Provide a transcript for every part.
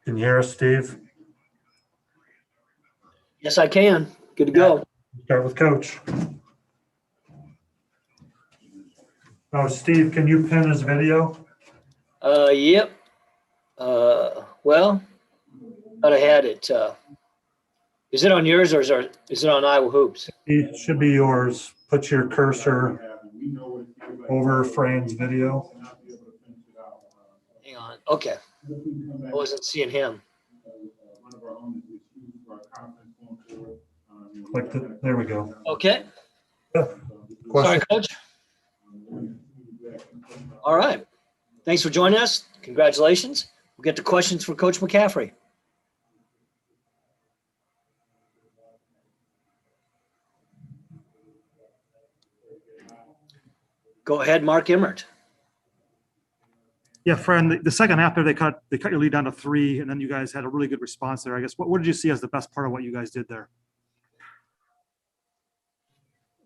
Can you hear us, Steve? Yes, I can. Good to go. Start with Coach. Oh, Steve, can you pin his video? Yep. Well, thought I had it. Is it on yours or is it on Iowa Hoops? It should be yours. Put your cursor over Fran's video. Hang on. Okay. I wasn't seeing him. There we go. Okay. Yeah. Sorry, Question. Coach. All right. Thanks for joining us. Congratulations. We'll get to questions for Coach McCaffrey. Go ahead, Mark Emmert. Yeah, Fran, the second half there, they cut your lead down to 3, and then you guys had a really good response there. I guess, what did you see as the best part of what you guys did there?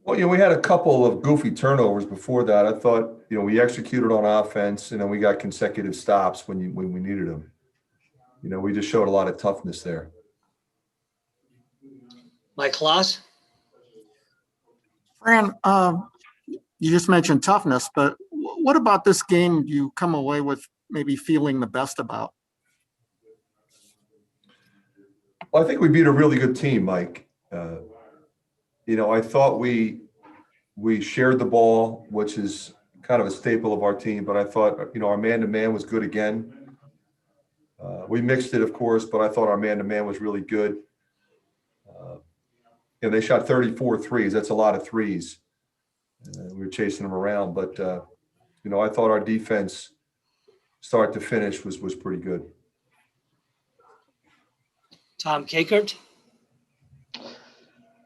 Well, we had a couple of goofy turnovers before that. I thought, we executed on offense, and then we got consecutive stops when we needed them. We just showed a lot of toughness there. Mike Kloss. Fran, you just mentioned toughness, but what about this game do you come away with maybe feeling the best about? Well, I think we beat a really good team, Mike. I thought we shared the ball, which is kind of a staple of our team, but I thought, our man-to-man was good again. We mixed it, of course, but I thought our man-to-man was really good. They shot 34 threes. That's a lot of threes. We were chasing them around, but, I thought our defense, start to finish, was pretty good. Tom Kakert.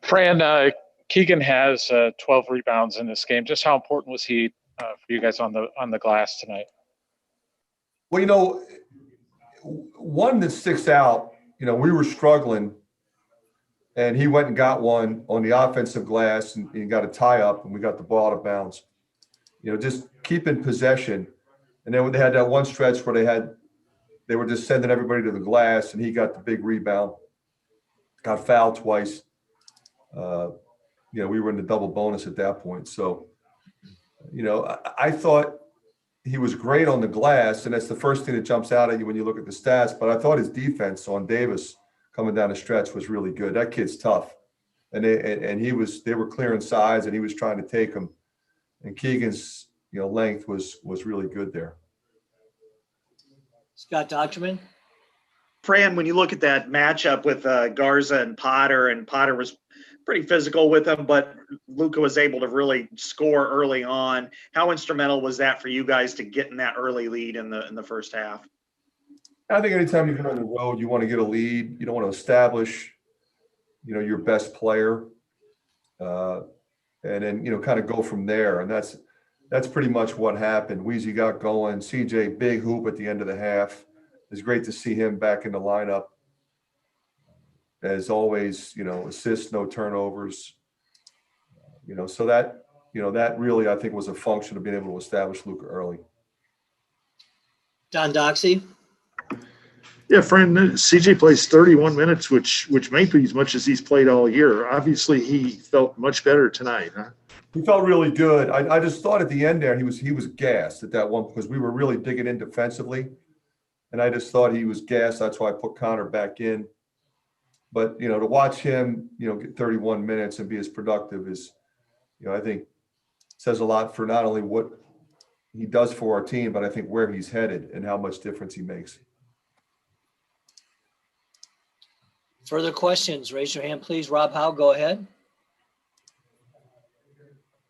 Fran, Keegan has 12 rebounds in this game. Just how important was he for you guys on the glass tonight? Well, one that sticks out, we were struggling, and he went and got one on the offensive glass and he got a tie up, and we got the ball out of bounds. Just keeping possession. And then when they had that one stretch where they were just sending everybody to the glass, and he got the big rebound, got fouled twice. We were in the double bonus at that point. So, I thought he was great on the glass, and that's the first thing that jumps out at you when you look at the stats. But I thought his defense on Davis coming down the stretch was really good. That kid's tough, and they were clearing sides, and he was trying to take them. And Keegan's length was really good there. Scott Dochterman. Fran, when you look at that matchup with Garza and Potter was pretty physical with him, but Luka was able to really score early on. How instrumental was that for you guys to get in that early lead in the first half? I think anytime you go on the road, you want to get a lead. You don't want to establish, your best player, and then kind of go from there. And that's pretty much what happened. Weezy got going. CJ big hoop at the end of the half It's great to see him back in the lineup. As always, assists, no turnovers. So that, that really, I think, was a function of being able to establish Luka early. Don Doxey. Yeah, Fran, CJ plays 31 minutes, which may be as much as he's played all year. Obviously, he felt much better tonight, huh? He felt really good. I just thought at the end there he was gassed at that one because we were really digging in defensively, and I just thought he was gassed. That's why I put Connor back in. But to watch him, get 31 minutes and be as productive is, I think says a lot for not only what he does for our team, but I think where he's headed and how much difference he makes. Further questions? Raise your hand, please. Rob Howe, go ahead.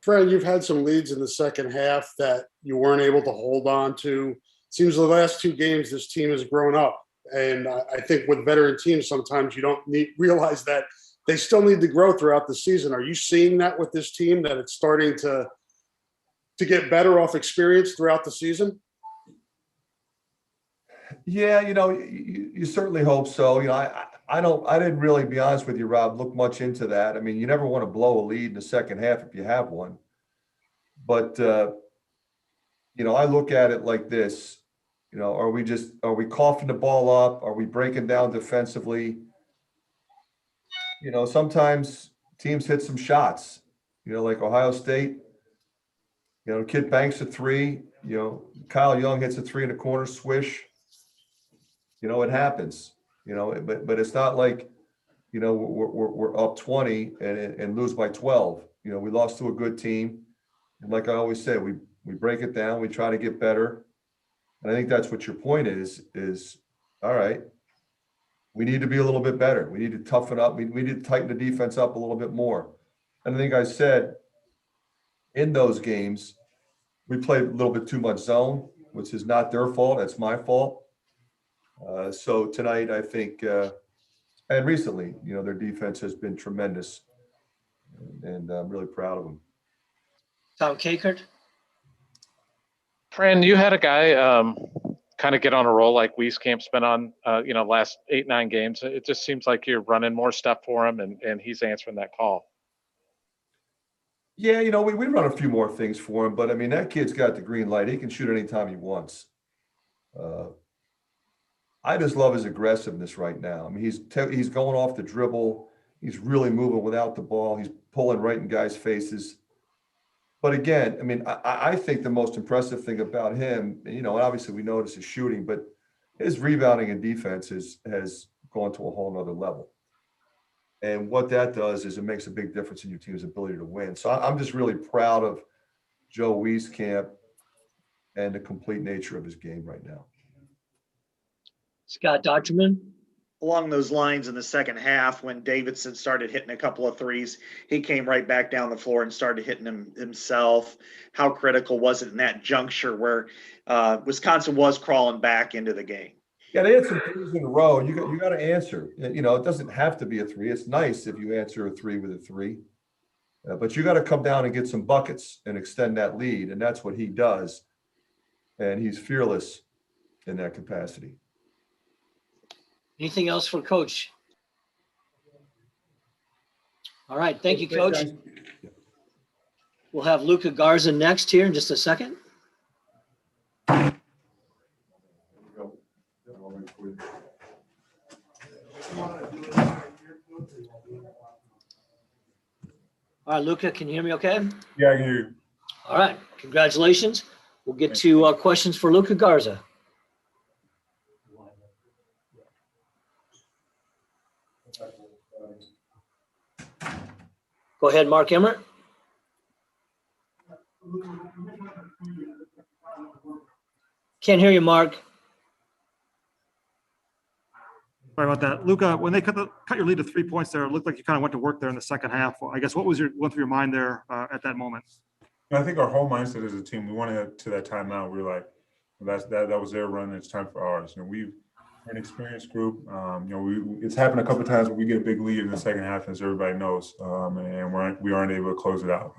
Fred, you've had some leads in the second half that you weren't able to hold on to. Seems the last two games this team has grown up. And I think with veteran teams, sometimes you don't realize that they still need to grow throughout the season. Are you seeing that with this team, that it's starting to get better off experience throughout the season? Yeah, you certainly hope so. I didn't really, be honest with you, Rob, look much into that. I mean, you never want to blow a lead in the second half if you have one. But, I look at it like this, are we coughing the ball up? Are we breaking down defensively? Sometimes teams hit some shots, like Ohio State, kid banks a three, Kyle Young hits a three in the corner, swish. It happens, but it's not like, we're up 20 and lose by 12. We lost to a good team. And like I always say, we break it down, we try to get better. And I think that's what your point is all right, we need to be a little bit better. We need to toughen up. We need to tighten the defense up a little bit more. And I think I said in those games, we played a little bit too much zone, which is not their fault. That's my fault. So tonight, I think, and recently, their defense has been tremendous, and I'm really proud of them. Tom Kakert. Fran, you had a guy kind of get on a roll like Wieskamp's been on, last 8-9 games. It just seems like you're running more stuff for him, and he's answering that call. Yeah, we run a few more things for him, but I mean, that kid's got the green light. He can shoot anytime he wants. I just love his aggressiveness right now. I mean, he's going off the dribble. He's really moving without the ball. He's pulling right in guys' faces. But again, I mean, I think the most impressive thing about him, and obviously we notice his shooting, but his rebounding and defense has gone to a whole nother level. And what that does is it makes a big difference in your team's ability to win. So I'm just really proud of Joe Wieskamp and the complete nature of his game right now. Scott Dochterman. Along those lines in the second half, when Davidson started hitting a couple of threes, he came right back down the floor and started hitting them himself. How critical was it in that juncture where Wisconsin was crawling back into the game? Yeah, they had some threes in a row. You got to answer. It doesn't have to be a three. It's nice if you answer a three with a three, but you got to come down and get some buckets and extend that lead, and that's what he does. And he's fearless in that capacity. Anything else for Coach? All right. Thank you, Coach. We'll have Luka Garza next here in just a second. All right, Luka, can you hear me okay? Yeah, I can hear you. All right. Congratulations. We'll get to questions for Luka Garza. Go ahead, Mark Emmert. Can't hear you, Mark. Sorry about that. Luka, when they cut your lead to 3 points there, it looked like you kind of went to work there in the second half. I guess what went through your mind there at that moment? I think our whole mindset as a team, we wanted to that timeout. We were like, that was their run. It's time for ours. And we've We're an experienced group. It's happened a couple of times when we get a big lead in the second half, as everybody knows, and we aren't able to close it out.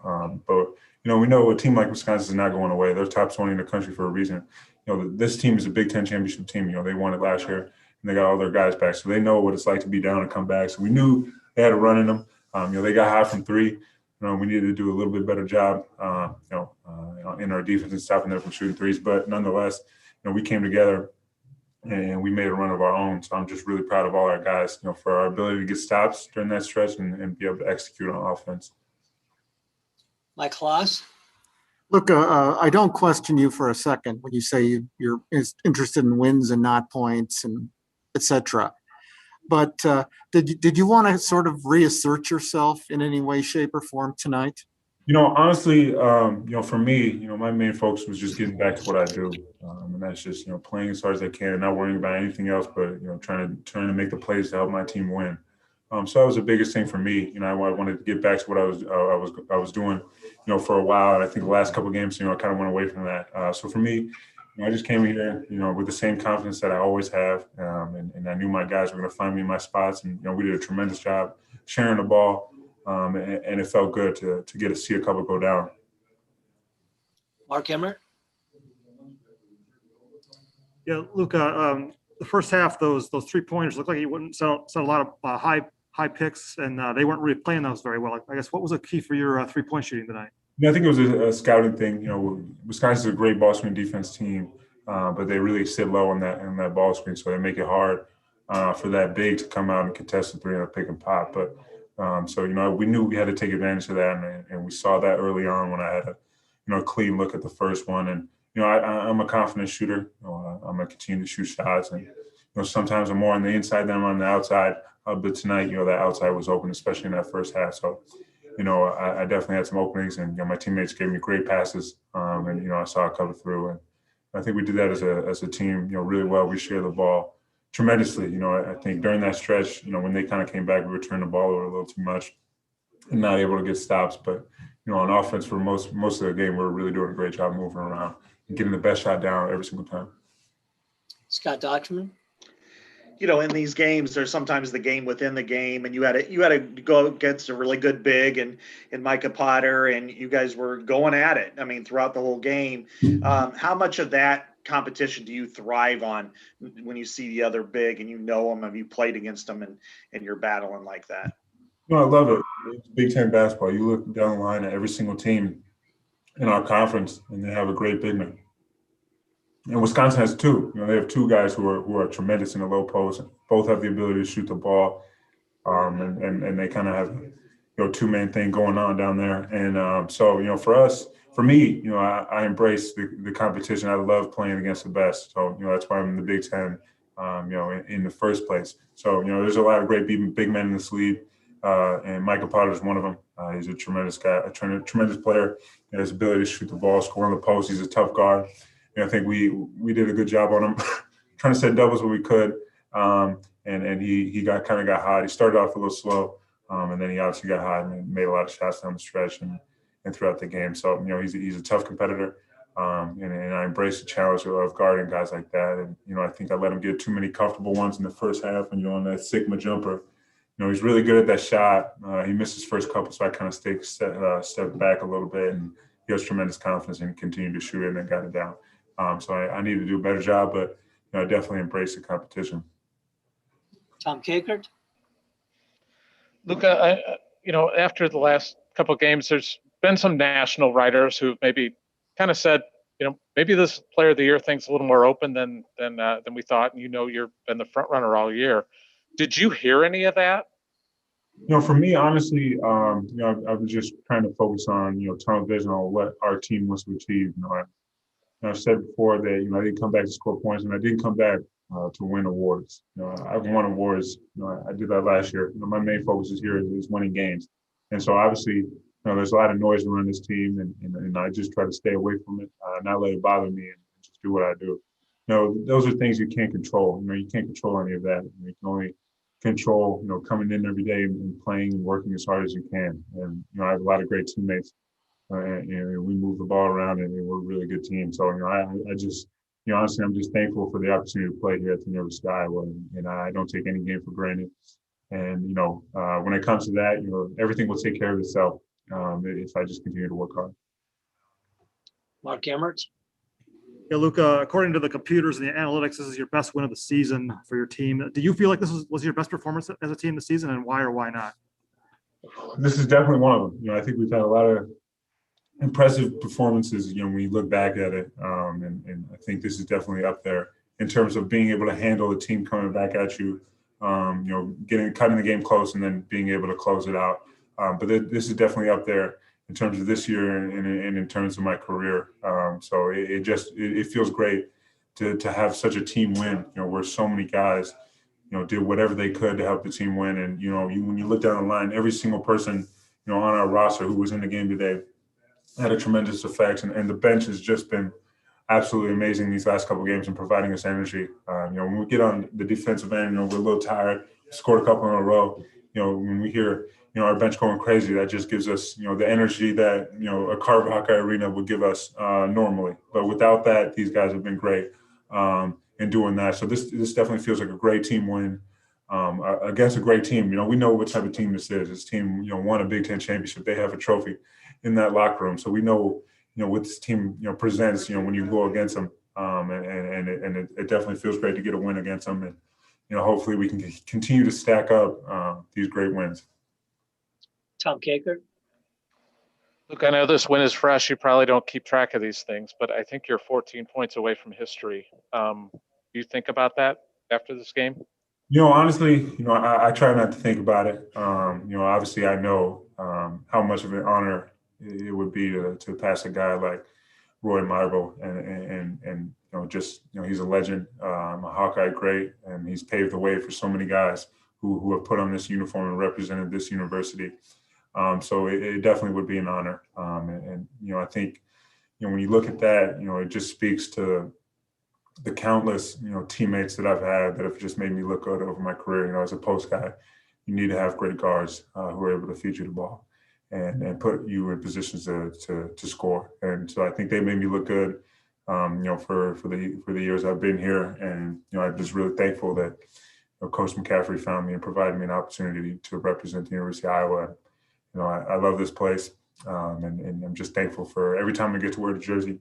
But we know a team like Wisconsin is not going away. They're top 20 in the country for a reason. This team is a Big Ten championship team. They won it last year, and they got all their guys back, so they know what it's like to be down and come back. So we knew they had a run in them. They got hot from three. We needed to do a little bit better job, in our defense and stopping them from shooting threes. But nonetheless, we came together and we made a run of our own. So I'm just really proud of all our guys, for our ability to get stops during that stretch and be able to execute on offense. Mike Kloss? Look, I don't question you for a second when you say you're interested in wins and not points and et cetera. But did you want to sort of reassert yourself in any way, shape, or form tonight? Honestly, for me, my main focus was just getting back to what I do. And that's just, playing as hard as I can and not worrying about anything else, but, trying to make the plays to help my team win. So that was the biggest thing for me. I wanted to get back to what I was doing, for a while. And I think the last couple of games, I kind of went away from that. So for me, I just came here, with the same confidence that I always have. And I knew my guys were going to find me in my spots. And, we did a tremendous job sharing the ball. And it felt good to get to see a couple go down. Mark Emmert? Yeah, Luka, the first half, those 3-pointers looked like he wouldn't sell a lot of high picks, and they weren't really playing those very well. I guess what was the key for your 3-point shooting tonight? I think it was a scouting thing. Wisconsin's a great ball screen defense team, but they really sit low on that ball screen, so they make it hard for that big to come out and contest the three on a pick and pop. But we knew we had to take advantage of that, and we saw that early on when I had a clean look at the first one. And I'm a confident shooter. I'm gonna continue to shoot shots, and sometimes I'm more on the inside than I'm on the outside. But tonight, that outside was open, especially in that first half. So, I definitely had some openings, and my teammates gave me great passes, and I saw it cover through. And I think we did that as a team, really well. We shared the ball tremendously. I think during that stretch, when they kind of came back, we were turning the ball over a little too much and not able to get stops. But, on offense for most of the game, we were really doing a great job moving around and getting the best shot down every single time. Scott Dochterman? In these games, there's sometimes the game within the game, and you had to go against a really good big and Micah Potter, and you guys were going at it. I mean, throughout the whole game. How much of that competition do you thrive on when you see the other big and them? Have you played against them and you're battling like that? I love it. It's Big Ten basketball. You look down the line at every single team in our conference, and they have a great big man. And Wisconsin has two. They have two guys who are tremendous in the low post. Both have the ability to shoot the ball, and they kind of have two-man thing going on down there. And so for me, I embrace the competition. I love playing against the best. So that's why I'm in the Big Ten, in the first place. So there's a lot of great big men in this league, and Michael Potter is one of them. He's a tremendous guy, a tremendous player. He has the ability to shoot the ball, score on the post. He's a tough guard. I think we did a good job on him, trying to set doubles when we could. And he got hot. He started off a little slow, and then he obviously got hot and made a lot of shots down the stretch and throughout the game. So he's a tough competitor, and I embrace the challenge of guarding guys like that. And I think I let him get too many comfortable ones in the first half. And on that Sigma jumper, he's really good at that shot. He missed his first couple, so I kind of stepped back a little bit, and he has tremendous confidence and continued to shoot it and got it down. So I need to do a better job, but I definitely embrace the competition. Tom Kakert? Luka, after the last couple of games, there's been some national writers who maybe kind of said, maybe this Player of the Year thing's a little more open than we thought, and you've been the front runner all year. Did you hear any of that? For me, honestly, I was just trying to focus on, tunnel vision on what our team wants to achieve. I've said before that, I didn't come back to score points, and I didn't come back to win awards. I've won awards. I did that last year. My main focus is winning games. And so obviously, there's a lot of noise around this team, and I just try to stay away from it, not let it bother me, and just do what I do. Those are things you can't control. You can't control any of that. You can only control, coming in every day and playing and working as hard as you can. And, I have a lot of great teammates. And we move the ball around, and we're a really good team. So, I just honestly, I'm just thankful for the opportunity to play here at the University of Iowa, and I don't take any game for granted. And, when it comes to that, everything will take care of itself if I just continue to work hard. Mark Emmert. Yeah, Luka, according to the computers and the analytics, this is your best win of the season for your team. Do you feel like this was your best performance as a team this season, and why or why not? This is definitely one of them. I think we've had a lot of impressive performances, when you look back at it. And I think this is definitely up there in terms of being able to handle the team coming back at you, cutting the game close and then being able to close it out. But this is definitely up there in terms of this year and in terms of my career. So it feels great to have such a team win, where so many guys, did whatever they could to help the team win. And, when you look down the line, every single person, on our roster who was in the game today had a tremendous effect. And the bench has just been absolutely amazing these last couple of games and providing us energy. When we get on the defensive end, we're a little tired, scored a couple in a row. When we hear, our bench going crazy, that just gives us, the energy that, a Carver Hawkeye Arena would give us normally. But without that, these guys have been great in doing that. So this definitely feels like a great team win against a great team. We know what type of team this is. This team, won a Big Ten championship. They have a trophy in that locker room. So we know, what this team, presents, when you go against them. And it definitely feels great to get a win against them. And, hopefully we can continue to stack up these great wins. Tom Kakert. Look, I know this win is fresh. You probably don't keep track of these things, but I think you're 14 points away from history. Do you think about that after this game? Honestly, I try not to think about it. Obviously I know how much of an honor it would be to pass a guy like Roy Marble and he's a legend, a Hawkeye great, and he's paved the way for so many guys who have put on this uniform and represented this university. So it definitely would be an honor. I think, when you look at that, it just speaks to the countless, teammates that I've had that have just made me look good over my career. As a post guy, you need to have great guards who are able to feed you the ball and put you in positions to score. And so I think they made me look good, for the years I've been here. And, I'm just really thankful that Coach McCaffrey found me and provided me an opportunity to represent the University of Iowa. I love this place, and I'm just thankful for every time I get to wear the jersey.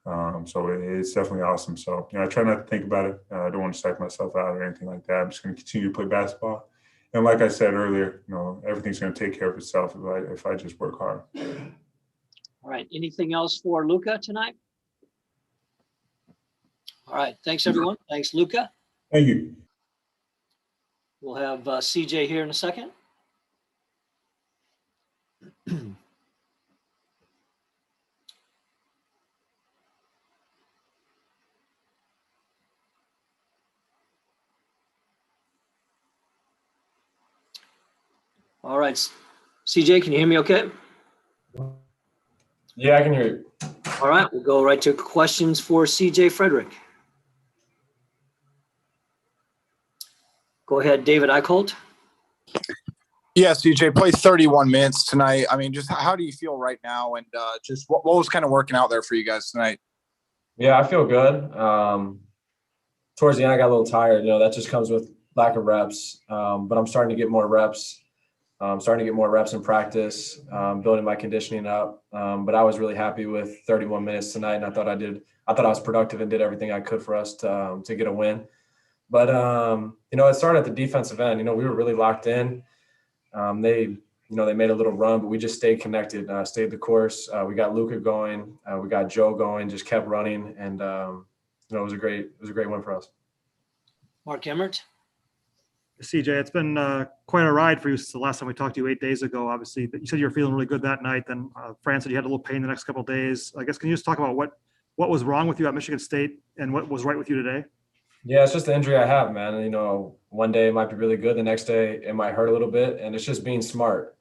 So it's definitely awesome. So, I try not to think about it. I don't want to psych myself out or anything like that. I'm just going to continue to play basketball. And like I said earlier, everything's going to take care of itself if I just work hard. All right. Anything else for Luka tonight? All right. Thanks, everyone. Thanks, Luka. Thank you. We'll have CJ here in a second. All right. CJ, can you hear me okay? Yeah, I can hear you. All right. We'll go right to questions for CJ Fredrick. Go ahead, David Eichholt. Yeah, CJ played 31 minutes tonight. I mean, just how do you feel right now? And just what was kind of working out there for you guys tonight? Yeah, I feel good. Towards the end, I got a little tired. That just comes with lack of reps. But I'm starting to get more reps. Starting to get more reps in practice, building my conditioning up. But I was really happy with 31 minutes tonight, and I thought I was productive and did everything I could for us to get a win. But it started at the defensive end. We were really locked in. They made a little run, but we just stayed connected, stayed the course. We got Luka going, we got Joe going, just kept running, and it was a great win for us. Mark Emmert. CJ, it's been quite a ride for you since the last time we talked to you 8 days ago. Obviously, you said you were feeling really good that night. Then Fran said you had a little pain the next couple of days. I guess, can you just talk about what was wrong with you at Michigan State and what was right with you today? Yeah, it's just the injury I have, man. One day it might be really good. The next day it might hurt a little bit. And it's just being smart.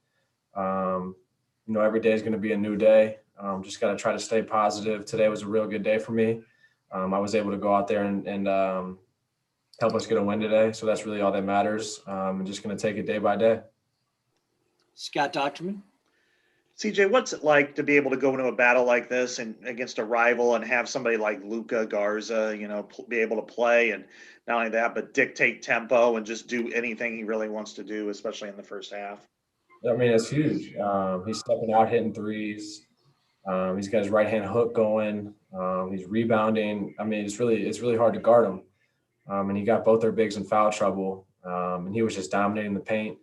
Every day is going to be a new day. Just got to try to stay positive. Today was a real good day for me. I was able to go out there and help us get a win today. So that's really all that matters. I'm just going to take it day by day. Scott Docterman. CJ, what's it like to be able to go into a battle like this and against a rival and have somebody like Luka Garza, be able to play and not only that, but dictate tempo and just do anything he really wants to do, especially in the first half? I mean, it's huge. He's stepping out, hitting threes. He's got his right hand hook going. He's rebounding. I mean, it's really hard to guard him. And he got both their bigs in foul trouble. And he was just dominating the paint.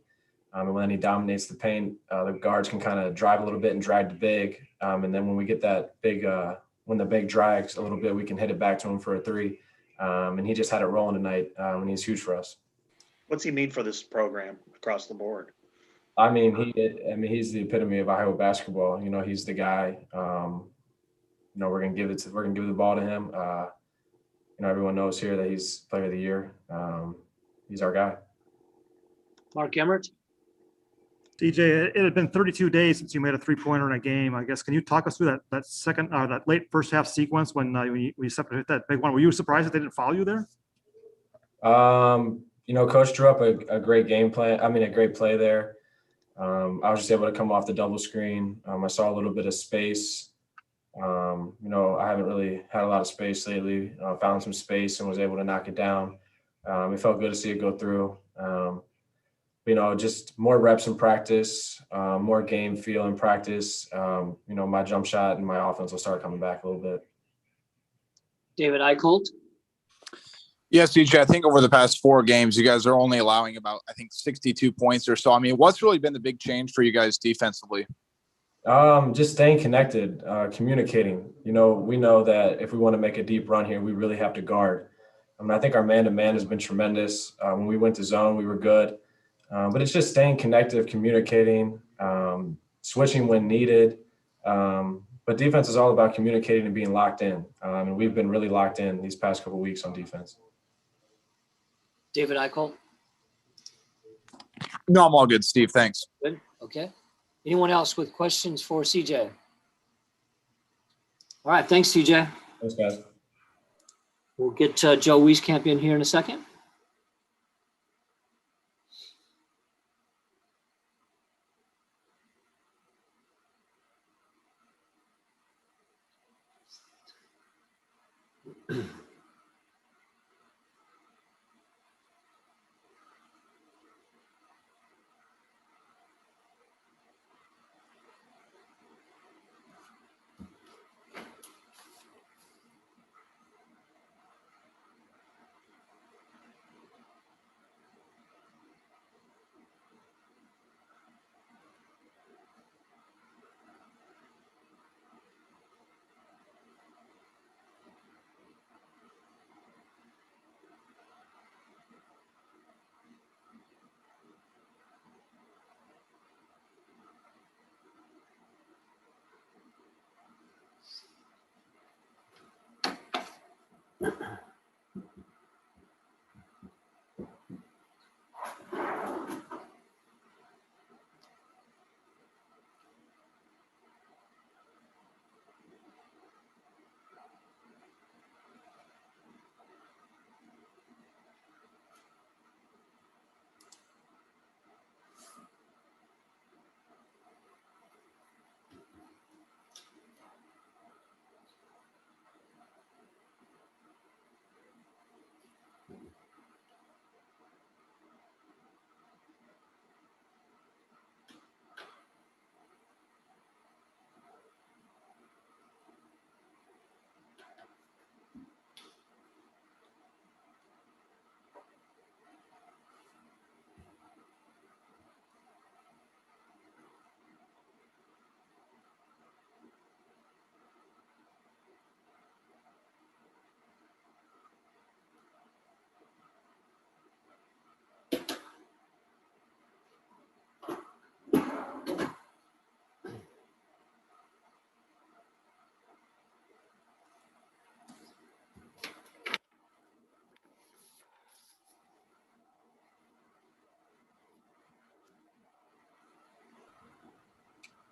And when he dominates the paint, the guards can kind of drive a little bit and drag the big. And then when we get that big, when the big drags a little bit, we can hit it back to him for a three. And he just had it rolling tonight, and he's huge for us. What's he mean for this program across the board? I mean, he's the epitome of Iowa basketball. He's the guy. We're gonna give the ball to him. Everyone knows here that he's player of the year. He's our guy. Mark Emmert? DJ, it had been 32 days since you made a 3-pointer in a game. I guess, can you talk us through that late first half sequence when you stepped to hit that big one? Were you surprised that they didn't foul you there? Coach drew up a great game plan. I mean, a great play there. I was just able to come off the double screen. I saw a little bit of space. I haven't really had a lot of space lately. Found some space and was able to knock it down. It felt good to see it go through. Just more reps in practice, more game feel in practice. My jump shot and my offense will start coming back a little bit. David Eicholt? Yes, CJ, I think over the past 4 games, you guys are only allowing about, 62 points or so. I mean, what's really been the big change for you guys defensively? Just staying connected, communicating. We know that if we want to make a deep run here, we really have to guard. I think our man-to-man has been tremendous. When we went to zone, we were good. But it's just staying connected, communicating, switching when needed. But defense is all about communicating and being locked in. And we've been really locked in these past couple of weeks on defense. David Eicholt? No, I'm all good, Steve. Thanks. Good. Okay. Anyone else with questions for CJ? All right. Thanks, CJ. Thanks, guys. We'll get Joe Wieskamp in here in a second.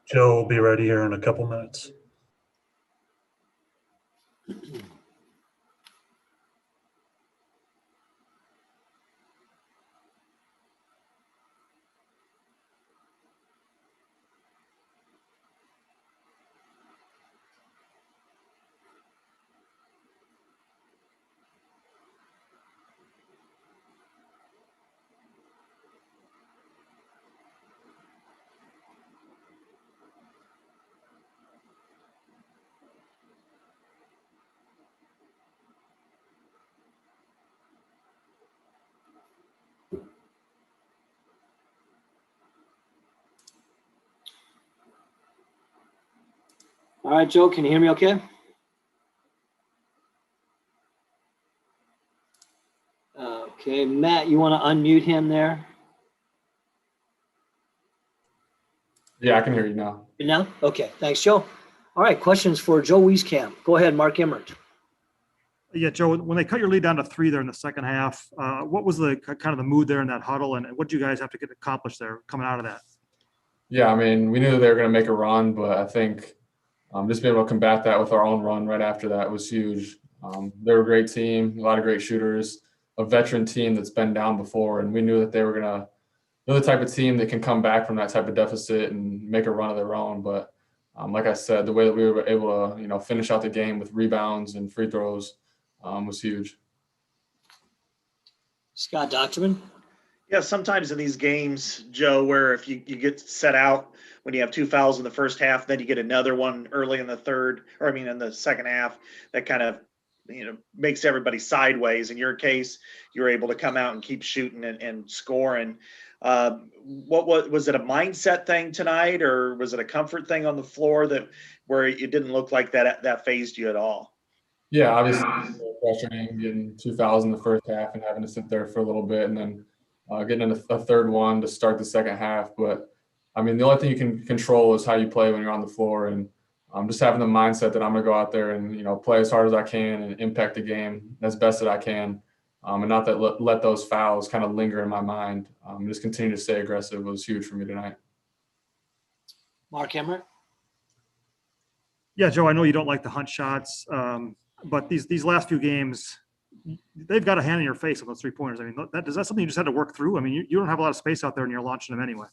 Joe will be ready here in a couple minutes. All right, Joe, can you hear me okay? Okay, Matt, you want to unmute him there? Yeah, I can hear you now. Now? Okay, thanks, Joe. All right, questions for Joe Wieskamp. Go ahead, Mark Emmert. Yeah, Joe, when they cut your lead down to 3 there in the second half, what was the kind of the mood there in that huddle, and what did you guys have to get accomplished there coming out of that? Yeah, I mean, we knew they were going to make a run, but I think just being able to combat that with our own run right after that was huge. They're a great team, a lot of great shooters, a veteran team that's been down before, and we knew that they're the type of team that can come back from that type of deficit and make a run of their own. But like I said, the way that we were able to, finish out the game with rebounds and free throws was huge. Scott Dochterman. Yeah, sometimes in these games, Joe, where if you get set out when you have 2 fouls in the first half, then you get another one early in the in the second half, that kind of, makes everybody sideways. In your case, you were able to come out and keep shooting and scoring. What was it, a mindset thing tonight, or was it a comfort thing on the floor where it didn't look like that fazed you at all? Yeah, obviously frustrating getting 2 fouls in the first half and having to sit there for a little bit, and then getting a third one to start the second half. But I mean, the only thing you can control is how you play when you're on the floor, and just having the mindset that I'm going to go out there and play as hard as I can and impact the game as best that I can, and not that let those fouls kind of linger in my mind. Just continue to stay aggressive was huge for me tonight. Mark Emmert. Yeah, Joe, I know you don't like the hunt shots, but these last few games, they've got a hand in your face on those 3-pointers. I mean, is that something you just had to work through? I mean, you don't have a lot of space out there and you're launching them anyway.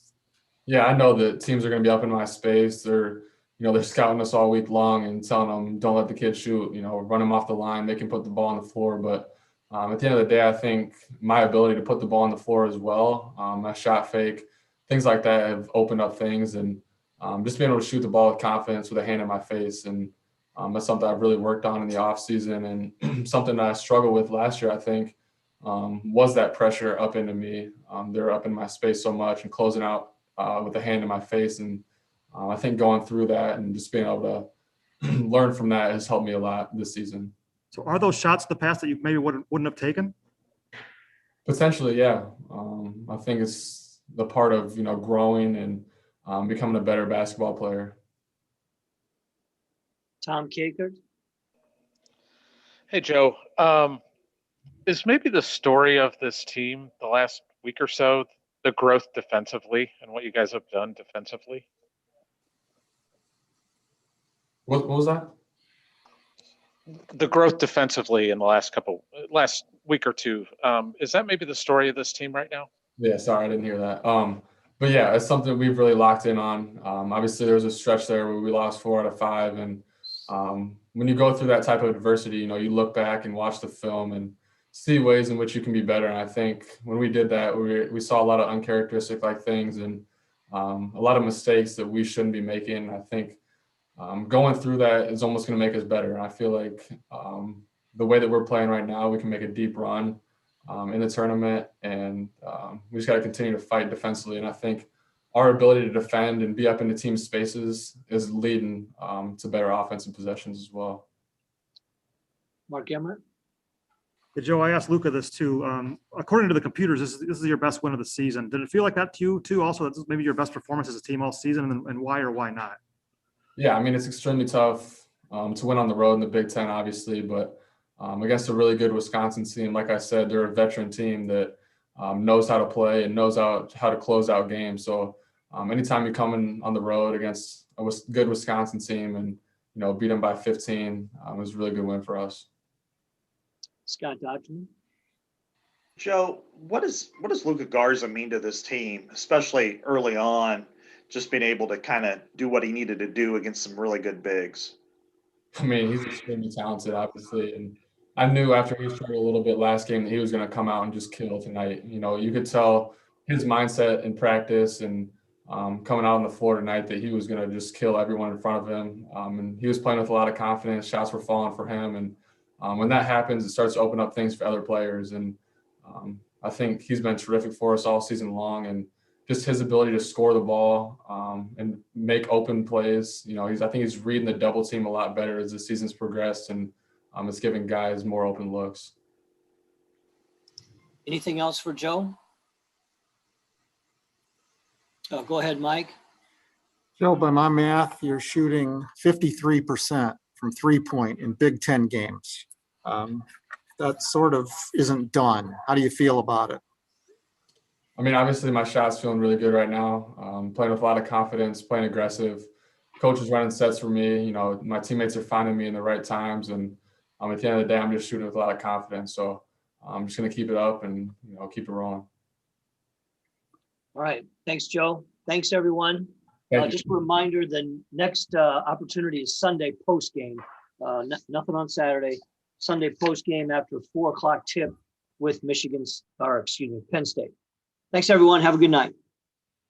Yeah, I know that teams are going to be up in my space. They're scouting us all week long and telling them, don't let the kids shoot, run them off the line. They can put the ball on the floor. But at the end of the day, I think my ability to put the ball on the floor as well, my shot fake, things like that have opened up things. And just being able to shoot the ball with confidence with a hand in my face. And that's something I've really worked on in the off season, and something that I struggled with last year, I think, was that pressure up into me. They're up in my space so much and closing out with a hand in my face. And I think going through that and just being able to learn from that has helped me a lot this season. So are those shots in the past that you maybe wouldn't have taken? Potentially, yeah. I think it's the part of, growing and becoming a better basketball player. Tom Kakert. Hey, Joe. Is maybe the story of this team the last week or so the growth defensively and what you guys have done defensively? What was that? The growth defensively in the last week or two. Is that maybe the story of this team right now? Yeah, sorry, I didn't hear that. But yeah, it's something we've really locked in on. Obviously, there was a stretch there where we lost 4 out of 5, and when you go through that type of adversity, you look back and watch the film and see ways in which you can be better. And I think when we did that, we saw a lot of uncharacteristic like things and a lot of mistakes that we shouldn't be making. I think going through that is almost going to make us better. And I feel like the way that we're playing right now, we can make a deep run in the tournament, and we just got to continue to fight defensively. And I think our ability to defend and be up in the team spaces is leading to better offensive possessions as well. Mark Emmert. Yeah, Joe, I asked Luka this too. According to the computers, this is your best win of the season. Did it feel like that to you too? Also, that's maybe your best performance as a team all season, and why or why not? Yeah, I mean, it's extremely tough to win on the road in the Big Ten, obviously, but against a really good Wisconsin team, like I said, they're a veteran team that knows how to play and knows how to close out games. So anytime you come in on the road against a good Wisconsin team and beat them by 15, it was a really good win for us. Scott Dochterman. Joe, what does Luka Garza mean to this team, especially early on, just being able to kind of do what he needed to do against some really good bigs? I mean, he's extremely talented, obviously, and I knew after he struggled a little bit last game that he was going to come out and just kill tonight. You could tell his mindset in practice and coming out on the floor tonight that he was going to just kill everyone in front of him. And he was playing with a lot of confidence. Shots were falling for him. And when that happens, it starts to open up things for other players. And I think he's been terrific for us all season long. And just his ability to score the ball and make open plays. You know, I think he's reading the double team a lot better as the season's progressed, and it's giving guys more open looks. Anything else for Joe? Go ahead, Mike. Joe, by my math, you're shooting 53% from 3-point in Big Ten games. That sort of isn't done. How do you feel about it? I mean, obviously my shot's feeling really good right now. Playing with a lot of confidence, playing aggressive. Coach is running sets for me. You know, my teammates are finding me in the right times, and at the end of the day, I'm just shooting with a lot of confidence. So I'm just going to keep it up and, keep it rolling. All right. Thanks, Joe. Thanks, everyone. Just a reminder, the next opportunity is Sunday post game. Nothing on Saturday. Sunday post game after 4 o'clock tip with Penn State. Thanks, everyone. Have a good night.